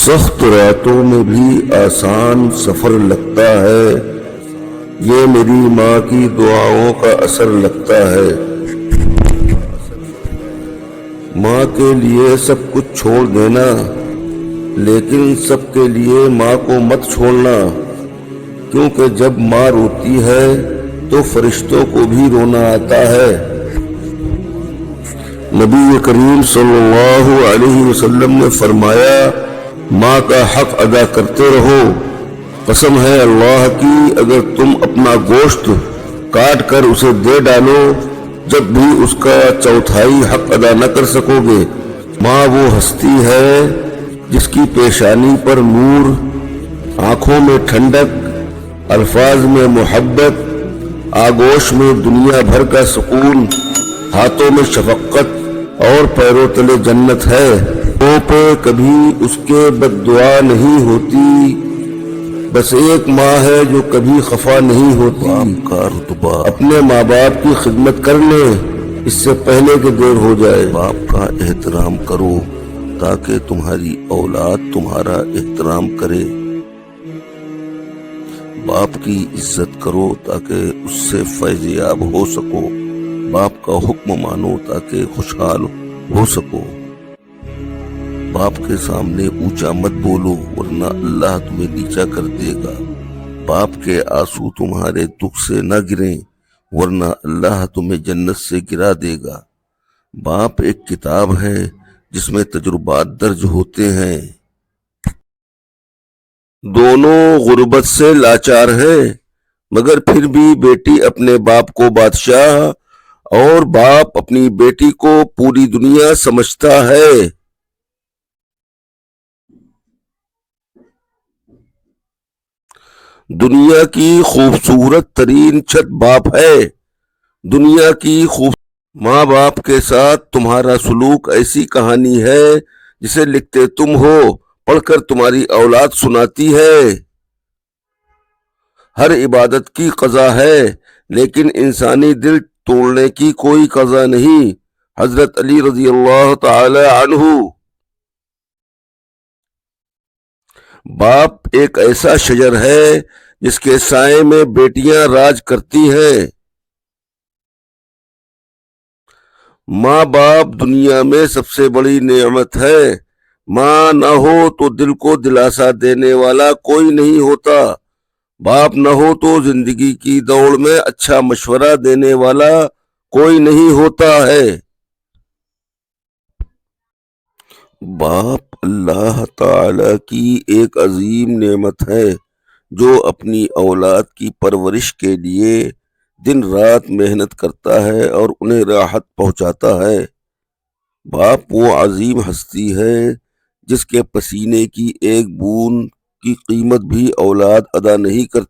سخت راتوں میں بھی آسان سفر لگتا ہے، یہ میری ماں کی دعاؤں کا اثر لگتا ہے۔ ماں کے لیے سب کچھ چھوڑ دینا، لیکن سب کے لیے ماں کو مت چھوڑنا، کیونکہ جب ماں روتی ہے تو فرشتوں کو بھی رونا آتا ہے۔ نبی کریم صلی اللہ علیہ وسلم نے فرمایا، ماں کا حق ادا کرتے رہو۔ قسم ہے اللہ کی، اگر تم اپنا گوشت کاٹ کر اسے دے ڈالو، جب بھی اس کا چوتھائی حق ادا نہ کر سکو گے۔ ماں وہ ہستی ہے جس کی پیشانی پر نور، آنکھوں میں ٹھنڈک، الفاظ میں محبت، آغوش میں دنیا بھر کا سکون، ہاتھوں میں شفقت اور پیروں تلے جنت ہے۔ منہ پہ کبھی اس کے بد دعا نہیں ہوتی، بس ایک ماں ہے جو کبھی خفا نہیں ہوتی۔ باپ کا رتبہ اپنے ماں باپ کی خدمت کر لیں اس سے پہلے کہ دیر ہو جائے۔ باپ کا احترام کرو تاکہ تمہاری اولاد تمہارا احترام کرے۔ باپ کی عزت کرو تاکہ اس سے فیض یاب ہو سکو۔ باپ کا حکم مانو تاکہ خوشحال ہو سکو۔ باپ کے سامنے اونچا مت بولو ورنہ اللہ تمہیں نیچا کر دے گا۔ باپ کے آنسو تمہارے دکھ سے نہ گریں ورنہ اللہ تمہیں جنت سے گرا دے گا۔ باپ ایک کتاب ہے جس میں تجربات درج ہوتے ہیں۔ دونوں غربت سے لاچار ہیں، مگر پھر بھی بیٹی اپنے باپ کو بادشاہ اور باپ اپنی بیٹی کو پوری دنیا سمجھتا ہے۔ دنیا کی خوبصورت ترین چھت باپ ہے۔ دنیا کی ماں باپ کے ساتھ تمہارا سلوک ایسی کہانی ہے جسے لکھتے تم ہو، پڑھ کر تمہاری اولاد سناتی ہے۔ ہر عبادت کی قضا ہے، لیکن انسانی دل توڑنے کی کوئی قضا نہیں۔ حضرت علی رضی اللہ تعالی عنہ۔ باپ ایک ایسا شجر ہے جس کے سائے میں بیٹیاں راج کرتی ہیں۔ ماں باپ دنیا میں سب سے بڑی نعمت ہے۔ ماں نہ ہو تو دل کو دلاسا دینے والا کوئی نہیں ہوتا۔ باپ نہ ہو تو زندگی کی دوڑ میں اچھا مشورہ دینے والا کوئی نہیں ہوتا ہے۔ باپ اللہ تعالی کی ایک عظیم نعمت ہے جو اپنی اولاد کی پرورش کے لیے دن رات محنت کرتا ہے اور انہیں راحت پہنچاتا ہے۔ باپ وہ عظیم ہستی ہے جس کے پسینے کی ایک بوند کی قیمت بھی اولاد ادا نہیں کرتی۔